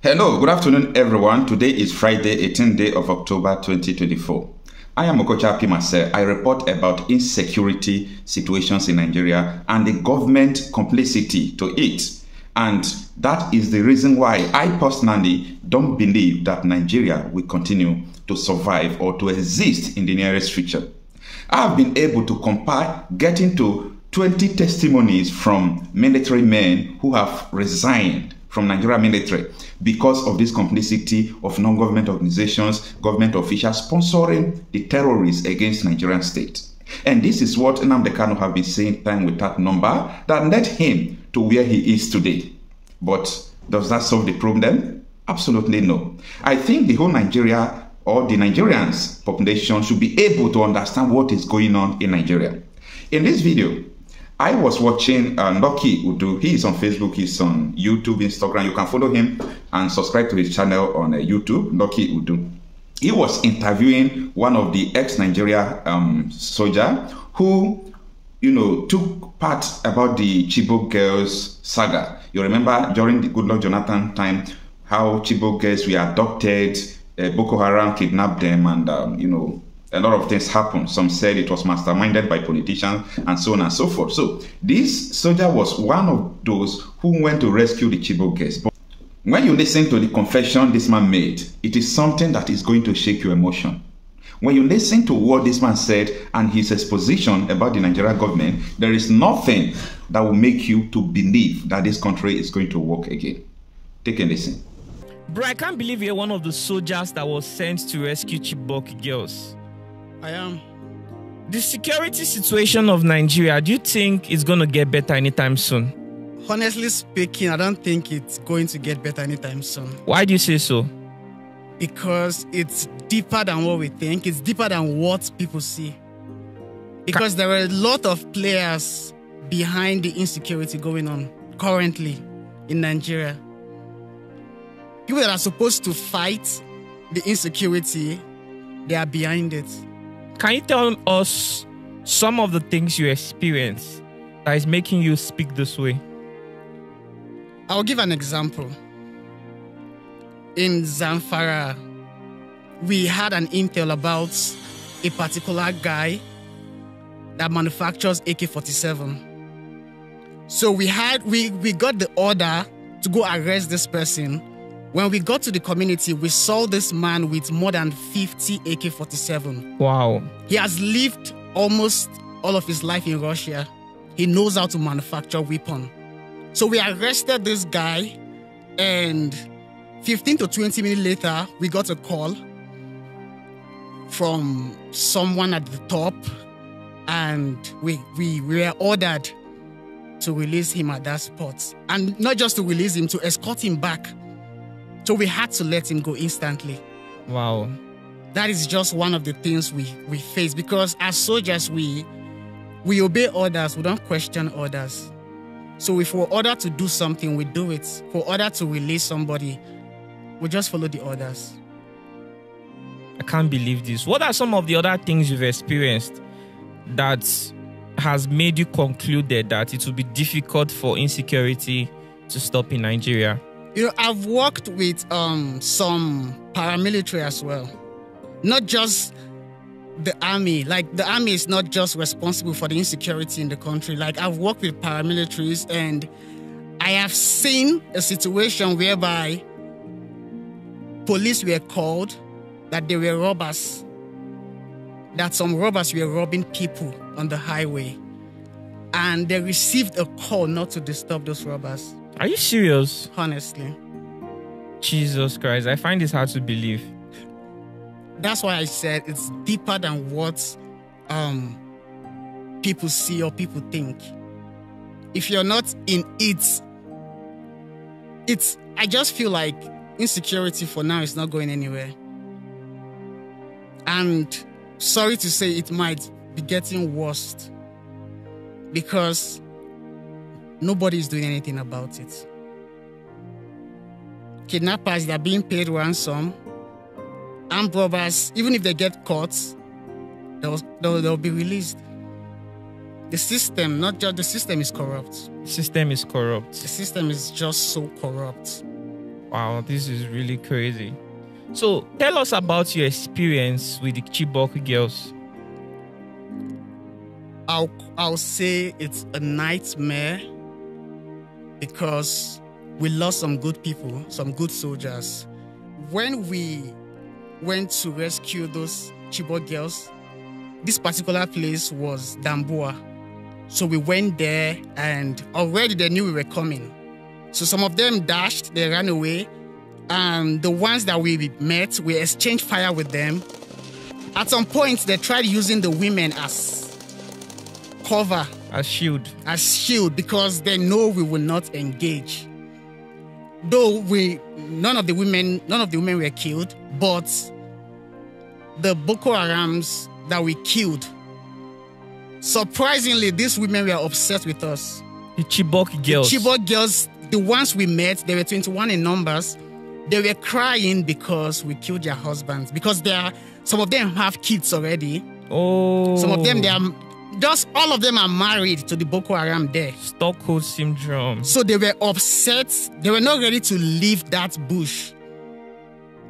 Hello, good afternoon everyone. Today is Friday, 18th day of October 2024. I am Okocha Marcel. I report about insecurity situations in Nigeria and the government complicity to it. And that is the reason why I personally don't believe that Nigeria will continue to survive or to exist in the nearest future. I have been able to compile getting to 20 testimonies from military men who have resigned from Nigeria military because of this complicity of non-government organizations, government officials sponsoring the terrorists against Nigerian state. And this is what Nnamdi Kanu have been saying time without number that led him to where he is today. But does that solve the problem? Absolutely no. I think the whole Nigeria or the Nigerians population should be able to understand what is going on in Nigeria. In this video, I was watching Lucky Udu. He is on Facebook, he's on YouTube, Instagram. You can follow him and subscribe to his channel on YouTube, Lucky Udu. He was interviewing one of the ex-Nigeria soldier who, took part about the Chibok girls saga. You remember during the Goodluck Jonathan time, how Chibok girls were adopted, Boko Haram kidnapped them, and, a lot of things happened. Some said it was masterminded by politicians and so on and so forth. So this soldier was one of those who went to rescue the Chibok girls. But when you listen to the confession this man made, it is something that is going to shake your emotion. When you listen to what this man said and his exposition about the Nigerian government, there is nothing that will make you to believe that this country is going to work again. Take a listen. Bro, I can't believe you're one of the soldiers that was sent to rescue Chibok girls. I am. The security situation of Nigeria, do you think it's going to get better anytime soon? Honestly speaking, I don't think it's going to get better anytime soon. Why do you say so? Because it's deeper than what we think. It's deeper than what people see. Because there are a lot of players behind the insecurity going on currently in Nigeria. People that are supposed to fight the insecurity, they are behind it. Can you tell us some of the things you experience that is making you speak this way? I'll give an example. In Zamfara, we had an intel about a particular guy that manufactures AK-47. So we got the order to go arrest this person. When we got to the community, we saw this man with more than 50 AK-47. Wow. He has lived almost all of his life in Russia. He knows how to manufacture weapons. So we arrested this guy, and 15 to 20 minutes later, we got a call from someone at the top, and we were ordered to release him at that spot. And not just to release him, to escort him back. So we had to let him go instantly. Wow. That is just one of the things we face, because as soldiers, we obey orders, we don't question orders. So if we're ordered to do something, we do it. If we're ordered to release somebody, we just follow the orders. I can't believe this. What are some of the other things you've experienced that has made you conclude that it will be difficult for insecurity to stop in Nigeria? I've worked with some paramilitary as well. Not just the army. Like, the army is not just responsible for the insecurity in the country. Like, I've worked with paramilitaries, and I have seen a situation whereby police were called that they were robbers. That some robbers were robbing people on the highway. And they received a call not to disturb those robbers. Are you serious? Honestly. Jesus Christ, I find this hard to believe. That's why I said it's deeper than what people see or people think. If you're not in it, I just feel like insecurity for now is not going anywhere. And sorry to say, it might be getting worse, because nobody is doing anything about it. Kidnappers, they're being paid ransom. Armed robbers, even if they get caught, they'll be released. The system, not just the system, is corrupt. The system is corrupt. The system is just so corrupt. Wow, this is really crazy. So tell us about your experience with the Chibok girls. I'll say it's a nightmare because we lost some good people, some good soldiers. When we went to rescue those Chibok girls, this particular place was Damboa. So we went there and already they knew we were coming. So some of them dashed, they ran away. And the ones that we met, we exchanged fire with them. At some point, they tried using the women as cover. As shield. As shield, because they know we will not engage. Though none of the women were killed, but the Boko Harams that we killed, surprisingly, these women were upset with us. The Chibok girls. The Chibok girls, the ones we met, they were 21 in numbers. They were crying because we killed their husbands. Because some of them have kids already. Oh. Some of them, all of them are married to the Boko Haram there. Stockholm syndrome. So they were upset. They were not ready to leave that bush.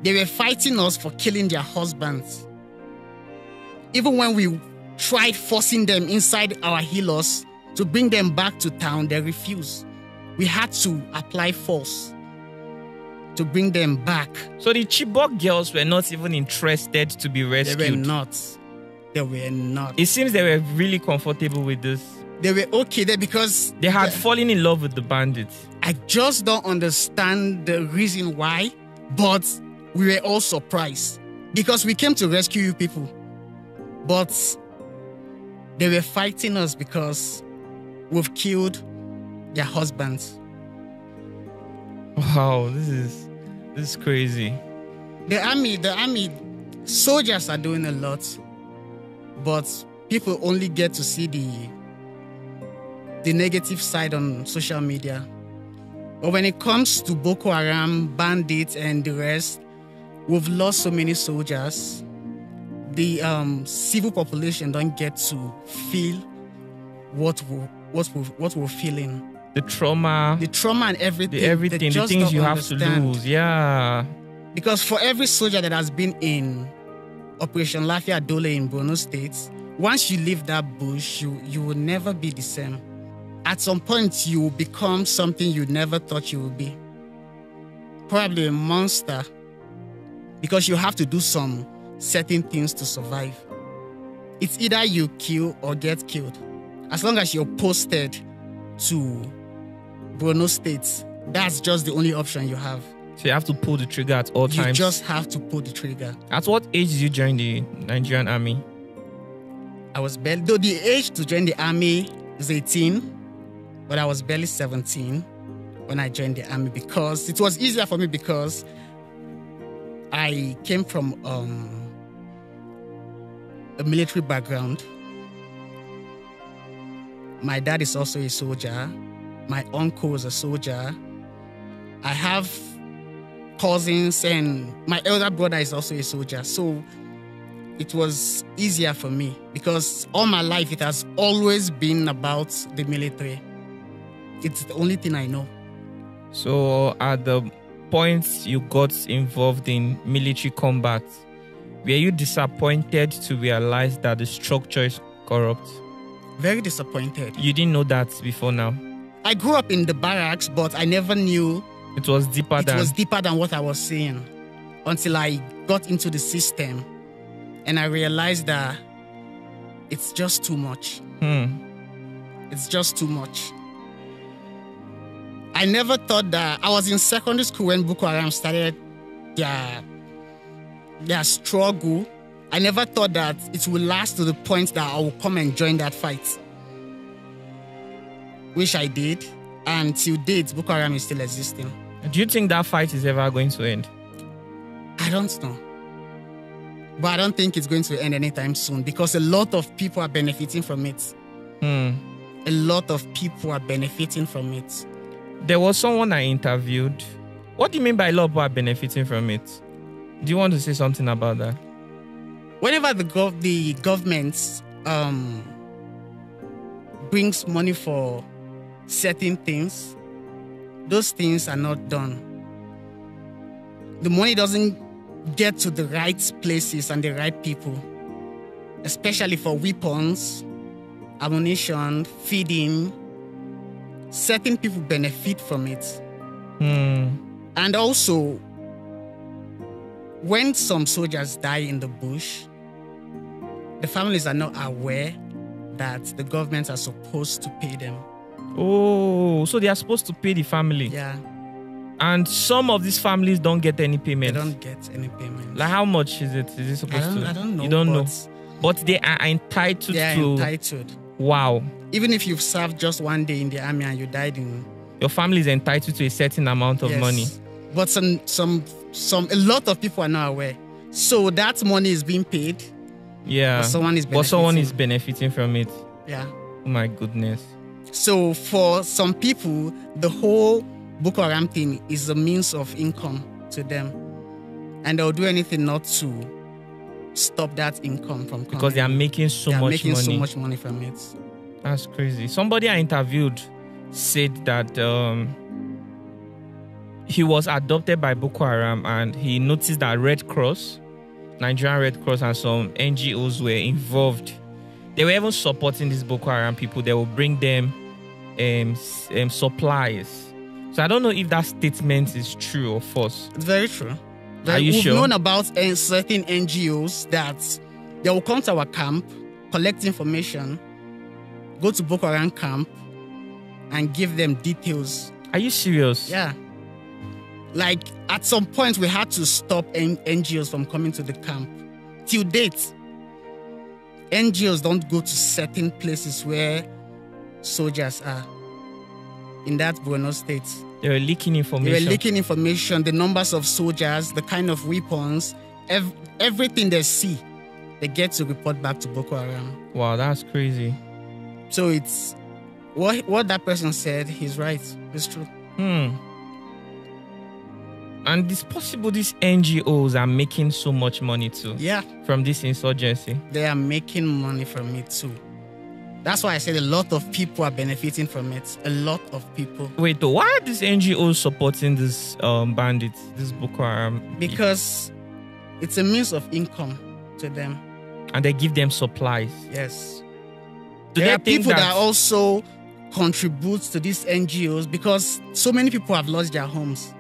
They were fighting us for killing their husbands. Even when we tried forcing them inside our healers to bring them back to town, they refused. We had to apply force to bring them back. So the Chibok girls were not even interested to be rescued? They were not. They were not. It seems they were really comfortable with this. They were okay there because they had fallen in love with the bandits. I just don't understand the reason why, but we were all surprised because we came to rescue you people. But they were fighting us because we've killed their husbands. Wow, this is crazy. The army, soldiers are doing a lot, but people only get to see the negative side on social media. But when it comes to Boko Haram, bandits, and the rest, we've lost so many soldiers. The civil population don't get to feel what we're feeling. The trauma and everything. The things you have to lose. Yeah. Because for every soldier that has been in Operation Lafia Dole in Borno State, once you leave that bush, you will never be the same. At some point, you will become something you never thought you would be. Probably a monster. Because you have to do some certain things to survive. It's either you kill or get killed. As long as you're posted to Borno State, that's just the only option you have. So you have to pull the trigger at all times? You just have to pull the trigger. At what age did you join the Nigerian army? Though the age to join the army is 18, but I was barely 17 when I joined the army because it was easier for me because I came from a military background. My dad is also a soldier. My uncle is a soldier. I have cousins and my elder brother is also a soldier. So it was easier for me because all my life it has always been about the military. It's the only thing I know. So at the point you got involved in military combat, were you disappointed to realize that the structure is corrupt? Very disappointed. You didn't know that before now? I grew up in the barracks, but I never knew it was deeper than what I was seeing until I got into the system and I realized that it's just too much. It's just too much. I never thought that I was in secondary school when Boko Haram started their struggle. I never thought that it would last to the point that I would come and join that fight. Which I did. And till date, Boko Haram is still existing. Do you think that fight is ever going to end? I don't know. But I don't think it's going to end anytime soon because a lot of people are benefiting from it. A lot of people are benefiting from it. There was someone I interviewed. What do you mean by a lot of people are benefiting from it? Do you want to say something about that? Whenever the government brings money for certain things, those things are not done. the money doesn't get to the right places and the right people, especially for weapons, ammunition, feeding. Certain people benefit from it. And also, when some soldiers die in the bush, the families are not aware that the governments are supposed to pay them. Oh, so they are supposed to pay the family. Yeah. And some of these families don't get any payment. They don't get any payment. Like how much is it? Is it supposed to? I don't know. You don't know. But they are entitled They are to. entitled. Wow. Even if you've served just one day in the army and you died in. Your family is entitled to a certain amount of money. But a lot of people are not aware. So that money is being paid. Yeah. But someone is benefiting from it. Yeah. Oh my goodness. So for some people, the whole Boko Haram thing is a means of income to them. And they'll do anything not to stop that income from coming. Because they are making so much money from it. That's crazy. Somebody I interviewed said that he was adopted by Boko Haram and he noticed that Red Cross, Nigerian Red Cross, and some NGOs were involved. They were even supporting these Boko Haram people. They will bring them supplies. So I don't know if that statement is true or false. It's very true. Are you sure? We've known about certain NGOs that they will come to our camp, collect information, go to Boko Haram camp, and give them details. Are you serious? Yeah. Like, at some point, we had to stop NGOs from coming to the camp. Till date, NGOs don't go to certain places where soldiers are in that Borno state. They were leaking information. The numbers of soldiers, the kind of weapons, everything they see, they get to report back to Boko Haram. Wow, that's crazy. So it's what that person said, he's right. It's true. And it's possible these NGOs are making so much money too. Yeah. From this insurgency. They are making money from it too. That's why I said a lot of people are benefiting from it. A lot of people. Wait, though, why are these NGOs supporting these bandits, this Boko Haram? Because it's a means of income to them. And they give them supplies. Yes. There are people that also contribute to these NGOs because so many people have lost their homes.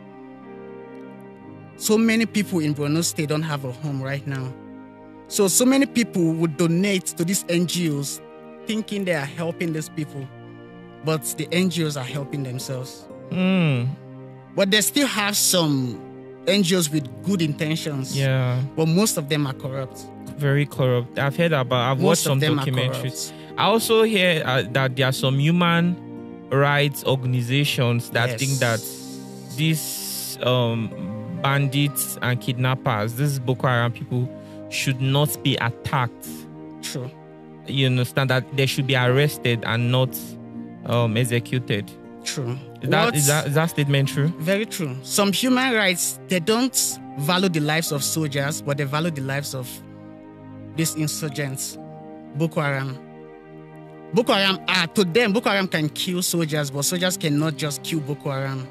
So many people in Borno State don't have a home right now. So many people would donate to these NGOs thinking they are helping these people. But the NGOs are helping themselves. But they still have some NGOs with good intentions. Yeah. But most of them are corrupt. Very corrupt. I've watched some documentaries. I also hear that there are some human rights organizations that think that these bandits and kidnappers, these Boko Haram people, should not be attacked. True. You understand that they should be arrested and not executed. True. Is that statement true? Very true. Some human rights, they don't value the lives of soldiers, but they value the lives of these insurgents, Boko Haram. Boko Haram, to them, Boko Haram can kill soldiers, but soldiers cannot just kill Boko Haram.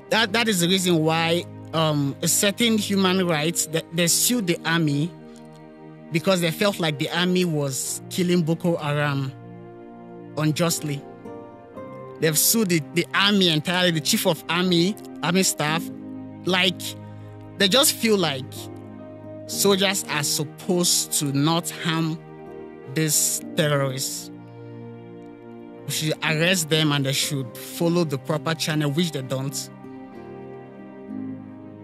That is the reason why a certain human rights, they sued the army because they felt like the army was killing Boko Haram unjustly. They've sued the army entirely, the chief of army staff. Like, they just feel like soldiers are supposed to not harm these terrorists. We should arrest them and they should follow the proper channel, which they don't.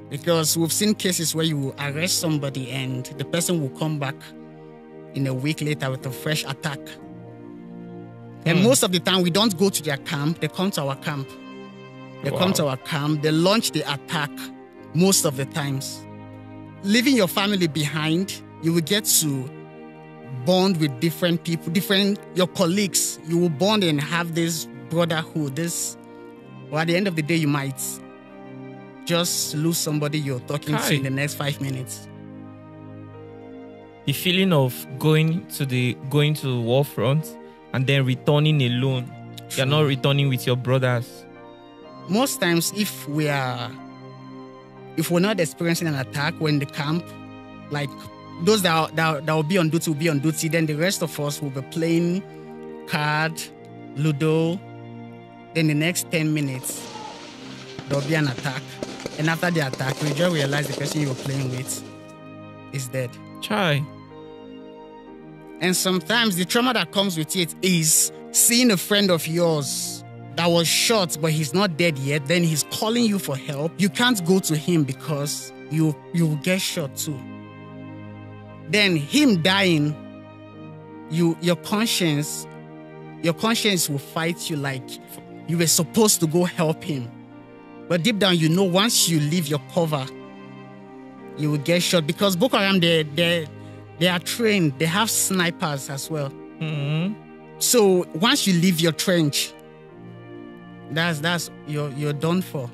Because we've seen cases where you will arrest somebody and the person will come back in a week later with a fresh attack. And most of the time, we don't go to their camp. They come to our camp. They come to our camp. They launch the attack most of the times. Leaving your family behind, you will get to bond with different people, your colleagues. You will bond and have this brotherhood. Well, at the end of the day, you might just lose somebody you're talking to in the next 5 minutes. The feeling of going to war front and then returning alone. True. You're not returning with your brothers. Most times, if we are if we're not experiencing an attack, we're in the camp, like those that will be on duty will be on duty. Then the rest of us will be playing card, Ludo. Then the next 10 minutes, there'll be an attack. And after the attack, we just realize the person you were playing with is dead. Chai. And sometimes the trauma that comes with it is seeing a friend of yours that was shot, but he's not dead yet. Then he's calling you for help. You can't go to him because you will get shot too. Then him dying, your conscience will fight you like you were supposed to go help him. But deep down, you know, once you leave your cover, you will get shot. Because Boko Haram, they are trained. They have snipers as well. Mm-hmm. So once you leave your trench, you're done for.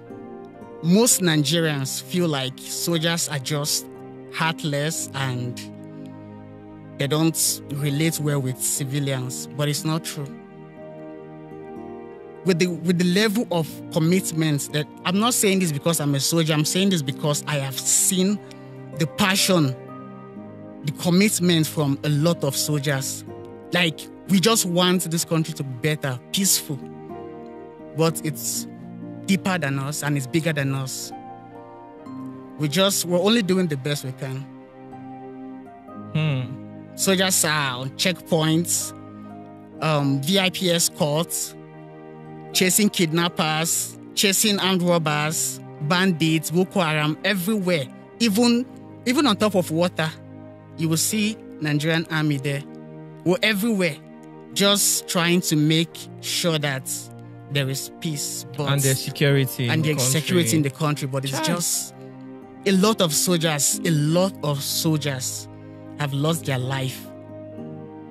Most Nigerians feel like soldiers are just heartless and they don't relate well with civilians, but it's not true. With the level of commitment that I'm not saying this because I'm a soldier, I'm saying this because I have seen the passion, the commitment from a lot of soldiers. Like, we just want this country to be better, peaceful. But it's deeper than us and it's bigger than us. We're only doing the best we can. Soldiers are on checkpoints, VIP escorts, chasing kidnappers, chasing armed robbers, bandits, Boko Haram, everywhere. Even on top of water, you will see Nigerian army there. We're everywhere, just trying to make sure that there is peace. And there's security in the country. But it's just a lot of soldiers have lost their life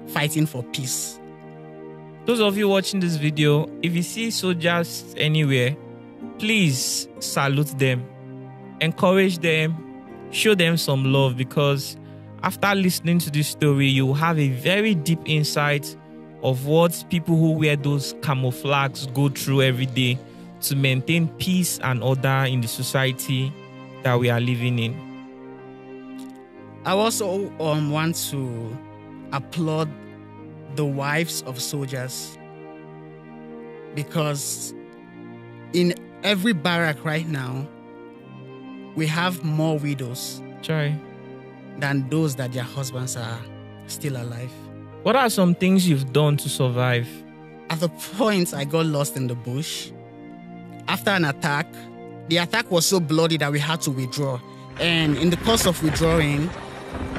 fighting for peace. Those of you watching this video, if you see soldiers anywhere, please salute them, encourage them, show them some love, because after listening to this story, you will have a very deep insight of what people who wear those camouflages go through every day to maintain peace and order in the society that we are living in. I also want to applaud the wives of soldiers, because in every barrack right now, we have more widows than those that their husbands are still alive. What are some things you've done to survive? At the point I got lost in the bush, after an attack, the attack was so bloody that we had to withdraw. And in the course of withdrawing,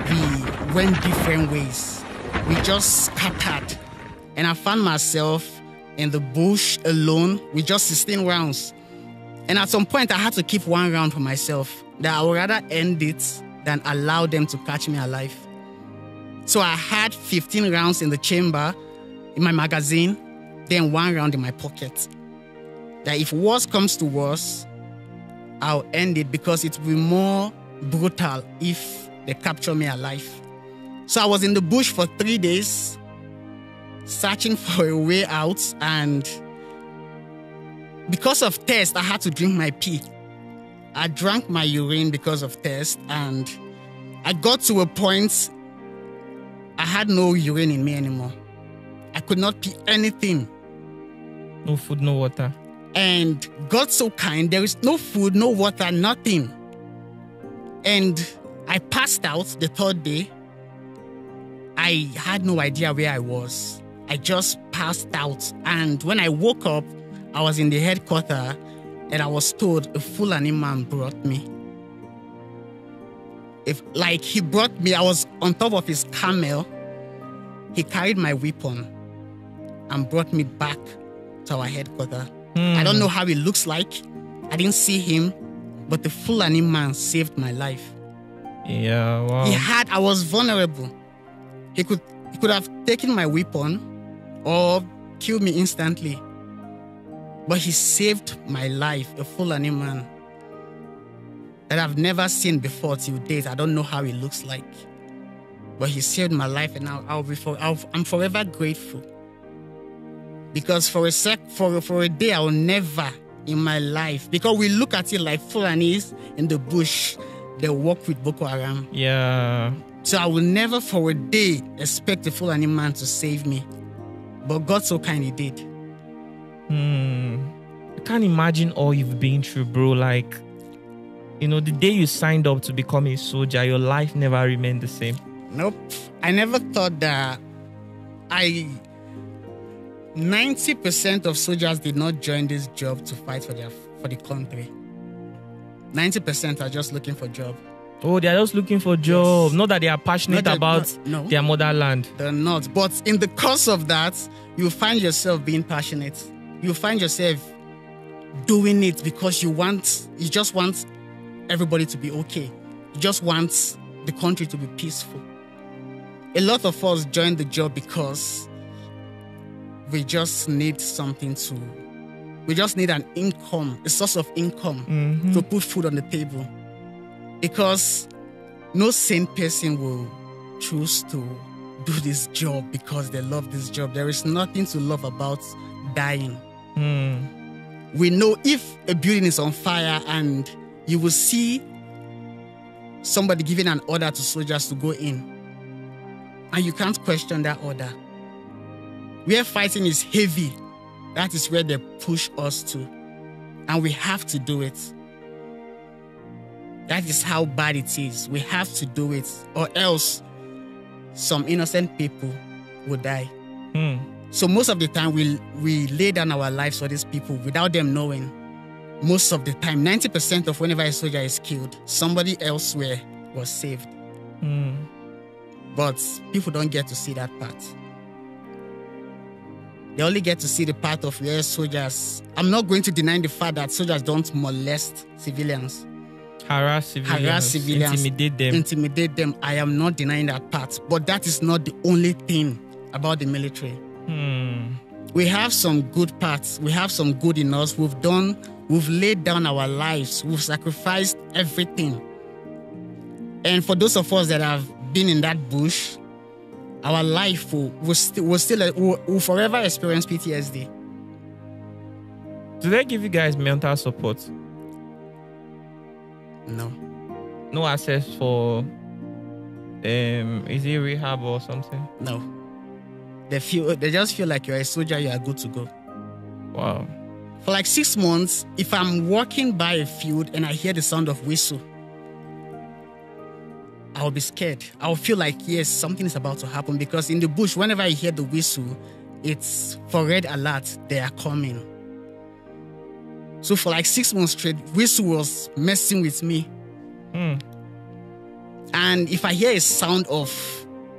we went different ways. We just scattered. And I found myself in the bush alone with just 16 rounds. And at some point, I had to keep one round for myself, that I would rather end it than allow them to catch me alive. So I had 15 rounds in the chamber, in my magazine, then one round in my pocket. That if worse comes to worse, I'll end it, because it will be more brutal if they capture me alive. So I was in the bush for 3 days, searching for a way out, and because of thirst, I had to drink my pee. I drank my urine because of thirst, and I got to a point I had no urine in me anymore. I could not pee anything. No food, no water. And God's so kind, there is no food, no water, nothing. And I passed out the third day. I had no idea where I was. I just passed out. And when I woke up, I was in the headquarters, and I was told a Fulani man brought me. He brought me, I was on top of his camel. He carried my weapon and brought me back to our headquarters. I don't know how he looks like. I didn't see him, but the Fulani man saved my life. Yeah, wow. I was vulnerable. He could have taken my weapon or killed me instantly. But he saved my life, a Fulani man that I've never seen before till date. I don't know how he looks like. But he saved my life, and I'm forever grateful. Because for a day, I will never in my life, because we look at it like Fulanis in the bush, they work with Boko Haram. Yeah. So I will never for a day expect a Fulani man to save me. But God so kind he did. I can't imagine all you've been through, bro. Like, the day you signed up to become a soldier, your life never remained the same. Nope. I never thought that 90% of soldiers did not join this job to fight for the country. 90% are just looking for job. Oh, they're just looking for job. Yes. Not that they are passionate about their motherland. They're not. But in the course of that, you find yourself being passionate. You find yourself doing it because you just want everybody to be okay. You just want the country to be peaceful. A lot of us join the job because we just need we just need an income, a source of income to put food on the table. Because no sane person will choose to do this job because they love this job. There is nothing to love about dying. We know if a building is on fire and you will see somebody giving an order to soldiers to go in, and you can't question that order. Where fighting is heavy, that is where they push us to. And we have to do it. That is how bad it is. We have to do it, or else some innocent people will die. So most of the time, we lay down our lives for these people without them knowing. Most of the time, 90% of whenever a soldier is killed, somebody elsewhere was saved. But people don't get to see that part. They only get to see the part of where soldiers... I'm not going to deny the fact that soldiers don't molest civilians. Harass civilians, intimidate them. I am not denying that part. But that is not the only thing about the military. We have some good parts. We have some good in us. We've laid down our lives. We've sacrificed everything. And for those of us that have been in that bush, our life will forever experience PTSD. Do they give you guys mental support? No. No access for is it rehab or something? No. They just feel like you're a soldier, you are good to go. Wow. For like 6 months, if I'm walking by a field and I hear the sound of whistle, I'll be scared. I'll feel like, yes, something is about to happen, because in the bush, whenever I hear the whistle, it's for red alert, they are coming. So for like 6 months straight, whistle was messing with me. And if I hear a sound of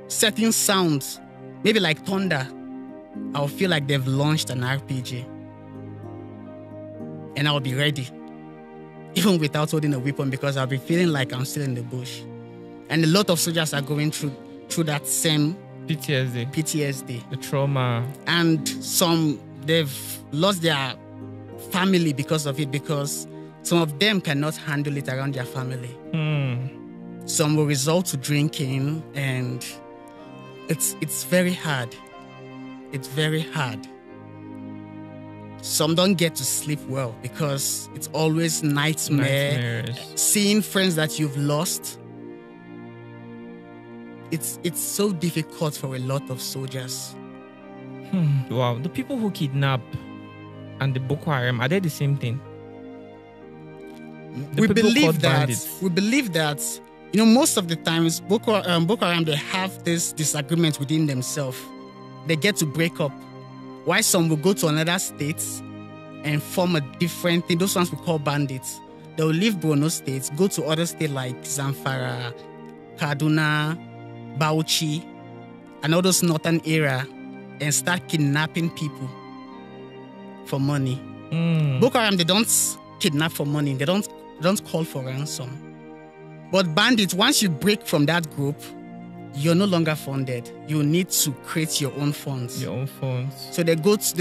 certain sounds, maybe like thunder, I'll feel like they've launched an RPG. And I'll be ready, even without holding a weapon, because I'll be feeling like I'm still in the bush. And a lot of soldiers are going through that same PTSD. The trauma. And some, they've lost their family because of it, because some of them cannot handle it around their family. Some will resort to drinking, and it's very hard. It's very hard. Some don't get to sleep well because it's always nightmares. Seeing friends that you've lost. It's so difficult for a lot of soldiers. Wow. The people who kidnap and the Boko Haram, are they the same thing? We believe that, most of the times, Boko Haram, they have this disagreement within themselves. They get to break up. Why some will go to another state and form a different thing. Those ones we call bandits. They will leave Borno states, go to other states like Zamfara, Kaduna, Bauchi, and all those northern area, and start kidnapping people for money. Boko Haram, they don't kidnap for money. They don't call for ransom. But bandits, once you break from that group, you're no longer funded. You need to create your own funds. So they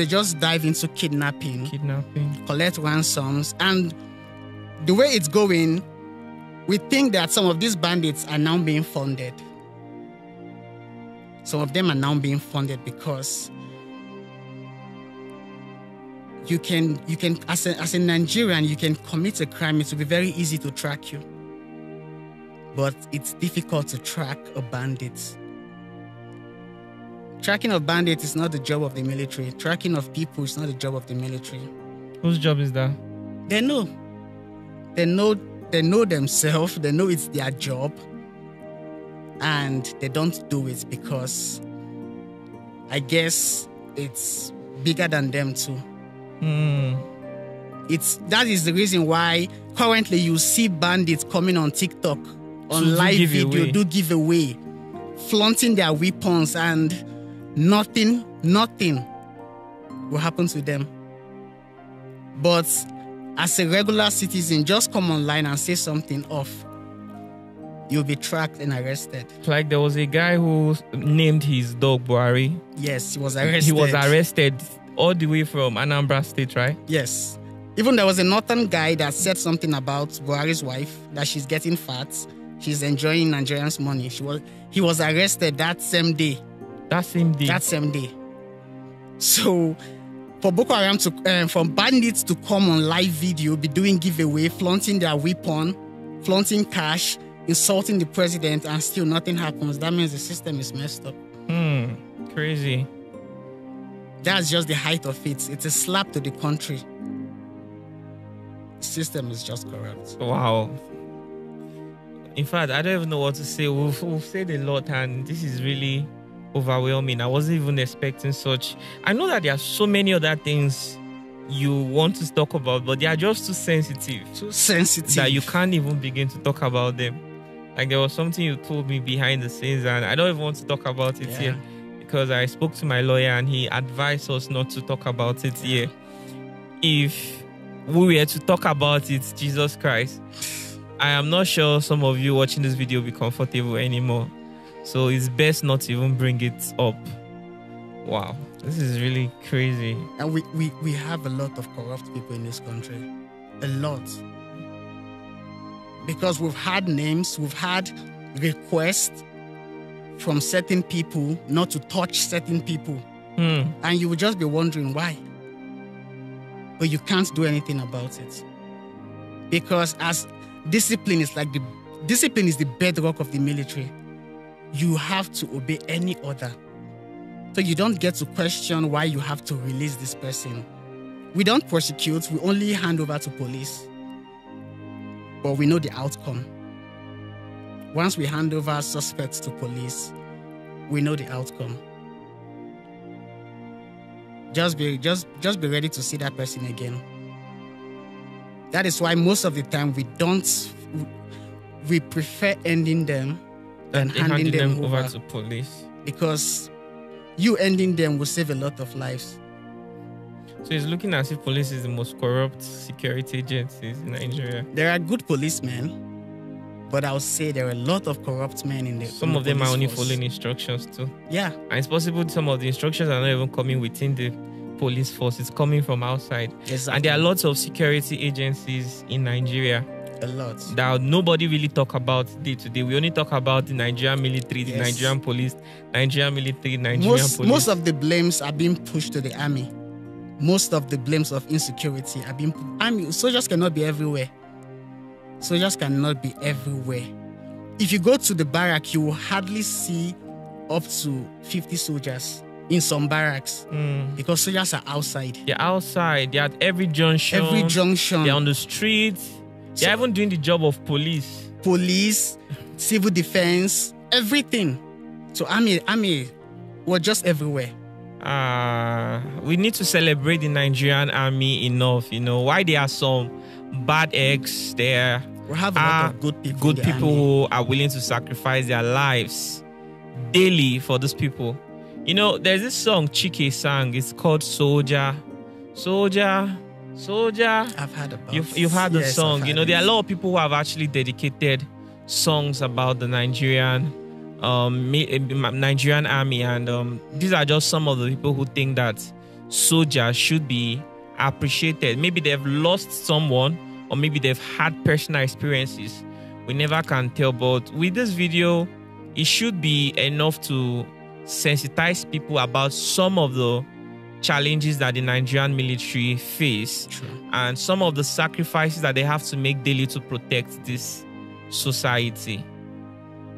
just dive into kidnapping, collect ransoms, and the way it's going, we think that some of these bandits are now being funded. Some of them are now being funded because you can as a Nigerian, you can commit a crime. It will be very easy to track you, but it's difficult to track a bandit. Tracking of bandits is not the job of the military. Tracking of people is not the job of the military. Whose job is that? They know. They know themselves. They know it's their job. And they don't do it because I guess it's bigger than them too. That is the reason why currently you see bandits coming on TikTok, on live video, do giveaway, flaunting their weapons, and nothing will happen to them. But as a regular citizen, just come online and say something off. You'll be tracked and arrested. Like there was a guy who named his dog Buhari. Yes, he was arrested. He was arrested all the way from Anambra State, right? Yes. Even there was a northern guy that said something about Buhari's wife, that she's getting fat, she's enjoying Nigerians' money. He was arrested that same day. That same day. So for Boko Haram for bandits to come on live video, be doing giveaway, flaunting their weapon, flaunting cash, insulting the president, and still nothing happens, that means the system is messed up. Crazy. That's just the height of it. It's a slap to the country. The system is just corrupt. Wow. In fact, I don't even know what to say. We've said a lot, and this is really overwhelming. I wasn't even expecting such. I know that there are so many other things you want to talk about, but they are just too sensitive. That you can't even begin to talk about them. Like there was something you told me behind the scenes, and I don't even want to talk about it here because I spoke to my lawyer and he advised us not to talk about it here. If we were to talk about it, Jesus Christ, I am not sure some of you watching this video will be comfortable anymore. So it's best not to even bring it up. Wow, this is really crazy. And we have a lot of corrupt people in this country. A lot. Because we've had names, we've had requests from certain people not to touch certain people. And you will just be wondering why. But you can't do anything about it. Because as discipline is the bedrock of the military. You have to obey any order. So you don't get to question why you have to release this person. We don't prosecute, we only hand over to police. But we know the outcome. Once we hand over suspects to police, we know the outcome. Just be ready to see that person again. That is why most of the time we prefer ending them than handing them over to police. Because you ending them will save a lot of lives. So it's looking as if police is the most corrupt security agencies in Nigeria. There are good policemen, but I would say there are a lot of corrupt men in there. Some of them are only following instructions too. Yeah. And it's possible some of the instructions are not even coming within the police force. It's coming from outside. Exactly. And there are lots of security agencies in Nigeria. A lot. That nobody really talk about day to day. We only talk about the Nigerian military, the Nigerian police, Nigerian military, police. Most of the blames are being pushed to the army. Most of the blames of insecurity are being put. Soldiers cannot be everywhere. Soldiers cannot be everywhere. If you go to the barrack, you will hardly see up to 50 soldiers in some barracks because soldiers are outside. They're outside. They're at every junction. They're on the streets. They're even doing the job of police. Police, civil defense, everything. So army were just everywhere. We need to celebrate the Nigerian army enough. You know why there are some bad eggs there. We have a lot of good people. Good people who are willing to sacrifice their lives daily for those people. You know, there's this song Chike sang. It's called Soldier. I've heard about it. You've heard the song. You know, there are a lot of people who have actually dedicated songs about the Nigerian army, and these are just some of the people who think that soldiers should be appreciated. Maybe they've lost someone, or maybe they've had personal experiences. We never can tell, but with this video, it should be enough to sensitize people about some of the challenges that the Nigerian military face. True. And some of the sacrifices that they have to make daily to protect this society.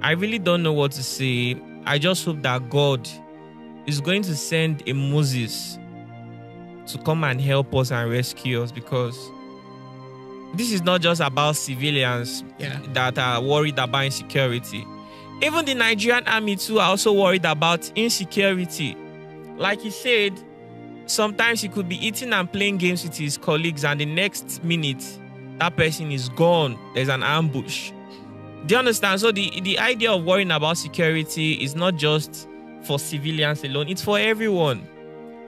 I really don't know what to say. I just hope that God is going to send a Moses to come and help us and rescue us, because this is not just about civilians that are worried about insecurity. Even the Nigerian army too are also worried about insecurity. Like he said, sometimes he could be eating and playing games with his colleagues, and the next minute, that person is gone. There's an ambush. Do you understand? So the idea of worrying about security is not just for civilians alone. It's for everyone.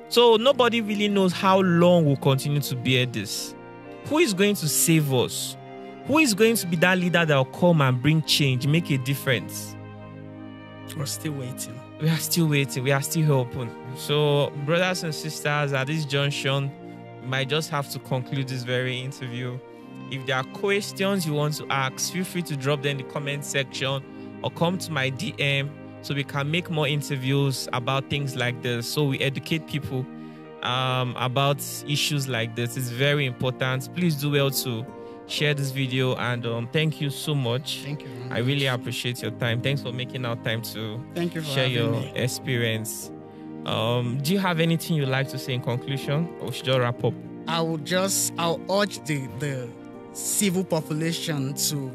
So nobody really knows how long we'll continue to bear this. Who is going to save us? Who is going to be that leader that will come and bring change, make a difference? We're still waiting. We are still waiting. We are still hoping. So, brothers and sisters, at this junction, we might just have to conclude this very interview. If there are questions you want to ask, feel free to drop them in the comment section or come to my DM so we can make more interviews about things like this, so we educate people about issues like this. It's very important. Please do well to share this video, and thank you so much. Thank you. I really appreciate your time. Thanks for making our time to share your experience. Do you have anything you'd like to say in conclusion, or should I wrap up? I'll urge the civil population to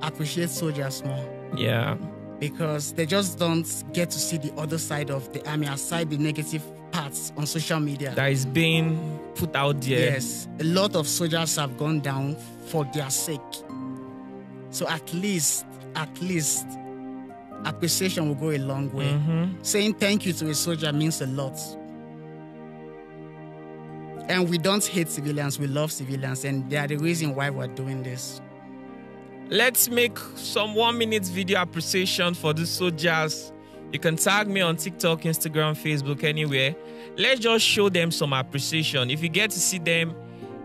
appreciate soldiers more. Yeah. Because they just don't get to see the other side of the army, aside the negative parts on social media that is being put out there. Yes, a lot of soldiers have gone down for their sake. So at least appreciation will go a long way. Saying thank you to a soldier means a lot. And we don't hate civilians, we love civilians, and they are the reason why we're doing this. Let's make some 1 minute video appreciation for the soldiers. You can tag me on TikTok, Instagram, Facebook, anywhere. Let's just show them some appreciation. If you get to see them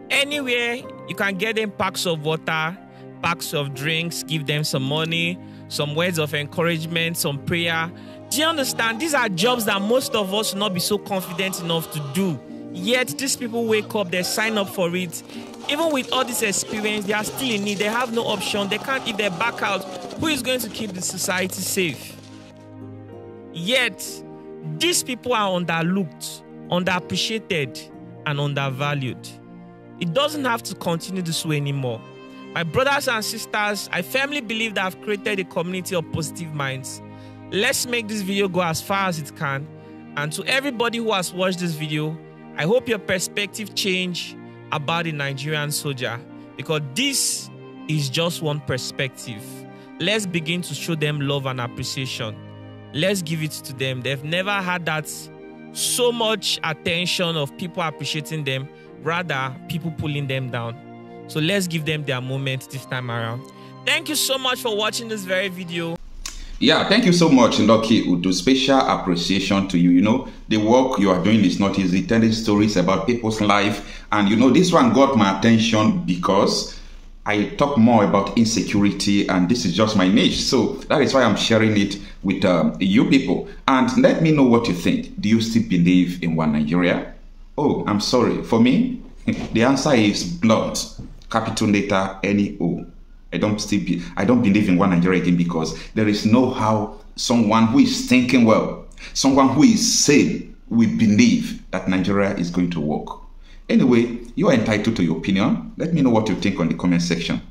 anywhere, you can get them packs of water, packs of drinks, give them some money, some words of encouragement, some prayer. Do you understand? These are jobs that most of us will not be so confident enough to do. Yet these people wake up, they sign up for it. Even with all this experience, they are still in need. They have no option. They can't, if they back out, who is going to keep the society safe? Yet, these people are underlooked, underappreciated, and undervalued. It doesn't have to continue this way anymore. My brothers and sisters, I firmly believe that I've created a community of positive minds. Let's make this video go as far as it can. And to everybody who has watched this video, I hope your perspective change about the Nigerian soldier, because this is just one perspective. Let's begin to show them love and appreciation. Let's give it to them. They've never had that so much attention of people appreciating them, rather people pulling them down. So let's give them their moment this time around. Thank you so much for watching this very video. Yeah, thank you so much, Lucky Udu. Special appreciation to you. You know, the work you are doing is not easy, telling stories about people's life. And you know, this one got my attention because I talk more about insecurity, and this is just my niche. So that is why I'm sharing it with you people. And let me know what you think. Do you still believe in one Nigeria? Oh, I'm sorry. For me, the answer is blunt. Capital letter N-E-O. I don't believe in one Nigeria again, because there is no how someone who is thinking well, someone who is sane, will believe that Nigeria is going to work. Anyway, you are entitled to your opinion. Let me know what you think on the comment section.